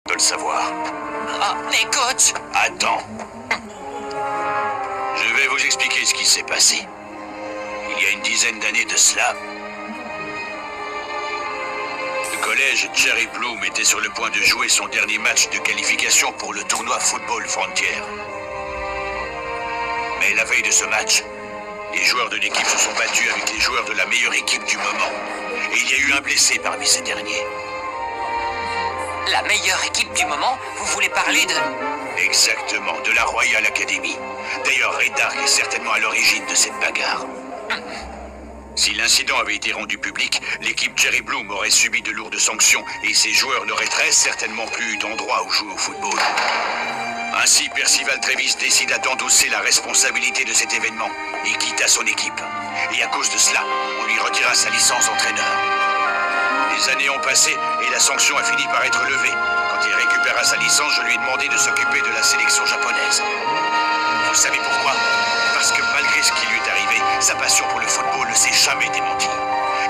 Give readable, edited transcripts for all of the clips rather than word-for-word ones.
de le savoir. Ah, mais coach! Attends. Je vais vous expliquer ce qui s'est passé. Il y a une dizaine d'années de cela, le collège Cherry Bloom était sur le point de jouer son dernier match de qualification pour le tournoi Football Frontier. Mais la veille de ce match, les joueurs de l'équipe se sont battus avec les joueurs de la meilleure équipe du moment. Et il y a eu un blessé parmi ces derniers. La meilleure équipe du moment? Vous voulez parler de... Exactement, de la Royal Academy. D'ailleurs, Ray Dark est certainement à l'origine de cette bagarre. Si l'incident avait été rendu public, l'équipe Cherry Bloom aurait subi de lourdes sanctions et ses joueurs n'auraient très certainement plus eu d'endroit où jouer au football. Ainsi, Percival Travis décida d'endosser la responsabilité de cet événement et quitta son équipe. Et à cause de cela, on lui retira sa licence d'entraîneur. Les années ont passé et la sanction a fini par être levée. Quand il récupéra sa licence, je lui ai demandé de s'occuper de la sélection japonaise. Vous savez pourquoi? Parce que malgré ce qui lui est arrivé, sa passion pour le football ne s'est jamais démentie.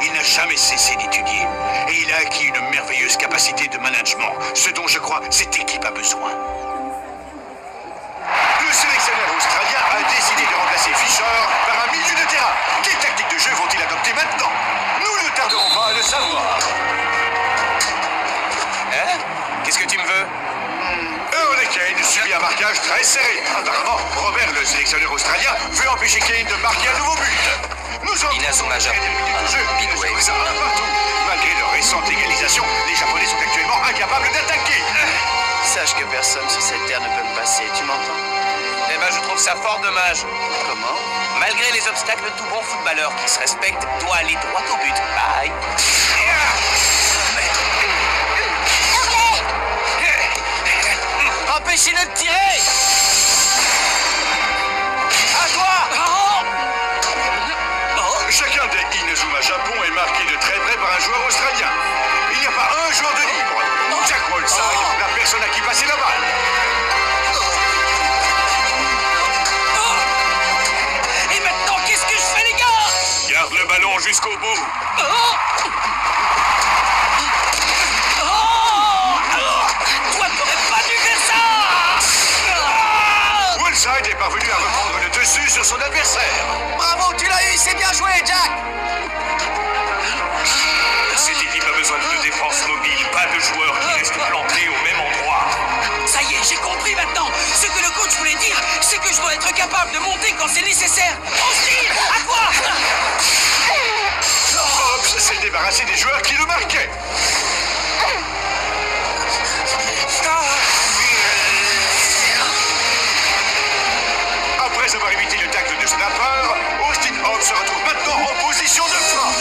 Il n'a jamais cessé d'étudier. Et il a acquis une merveilleuse capacité de management, ce dont je crois cette équipe a besoin. Le sélectionneur australien a décidé de remplacer Fisher par un milieu de terrain. Quelle tactique de jeu vont-ils adopter maintenant? Nous ne tarderons pas à le savoir. Hein? Qu'est-ce que tu me veux? Kane subit un marquage très serré. Apparemment, Robert, le sélectionneur australien, veut empêcher Kane de marquer un nouveau but. Nous sommes Inazuma Japon. Big Wave. Partout. Malgré leur récente égalisation, les Japonais sont actuellement incapables d'attaquer. Sache que personne sur cette terre ne peut me passer, tu m'entends? Eh ben, je trouve ça fort dommage. Comment? Malgré les obstacles, tout bon footballeur qui se respecte doit aller droit au but. Bye. Empêchez-le de tirer! À toi! Chacun des Inazuma Japon est marqué de très près par un joueur australien. Il n'y a pas un joueur de libre. Jack Wolside n'a personne à qui passer la balle. Et maintenant, qu'est-ce que je fais, les gars? Garde le ballon jusqu'au bout. Toi, t'aurais pas dû faire ça! Wolside est parvenu à reprendre le dessus sur son adversaire. Bravo, tu l'as eu, c'est bien joué, Jack! Cette équipe a besoin de défense mobile, pas de joueurs qui restent plantés au même endroit. Ça y est, j'ai compris maintenant. Ce que le coach voulait dire, c'est que je dois être capable de monter quand c'est nécessaire. Austin, à toi! Hobbs s'est débarrassé des joueurs qui le marquaient. Après avoir évité le tacle de Snapper, Austin Hobbs se retrouve maintenant en position de frappe.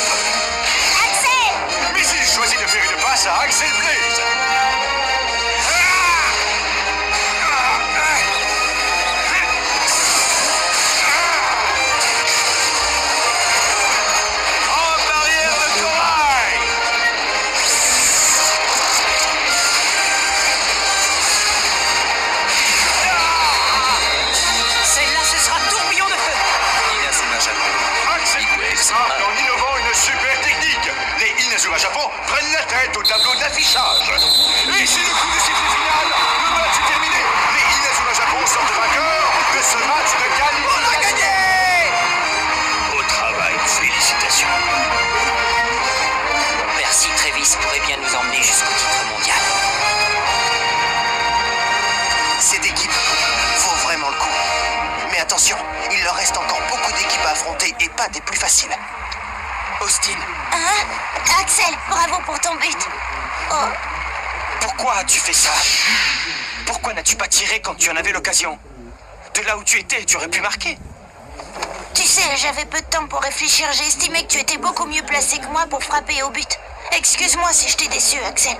Axel! Mais il choisit de faire une passe à Axel Blaze. En barrière de corail. Celle-là, ce sera tourbillon de feu. Inazuma Japon. Axel Blaze marque en innovant une super technique. Les Inazuma Japon prennent la tête au tableau d'affichage. Et c'est le coup de sifflet final. Le match est terminé. Les Inazuma Japon sortent vainqueurs de ce match de qualification. On a gagné! Au travail, félicitations. Merci, Travis pourrait bien nous emmener jusqu'au titre mondial. Cette équipe vaut vraiment le coup. Mais attention, il leur reste encore beaucoup d'équipes à affronter et pas des plus faciles. Austin, Hein? Axel, bravo pour ton but. Oh, Pourquoi as-tu fait ça? Pourquoi n'as-tu pas tiré quand tu en avais l'occasion? De là où tu étais, tu aurais pu marquer. tu sais, j'avais peu de temps pour réfléchir. J'ai estimé que tu étais beaucoup mieux placé que moi pour frapper au but. Excuse-moi si je t'ai déçu, Axel.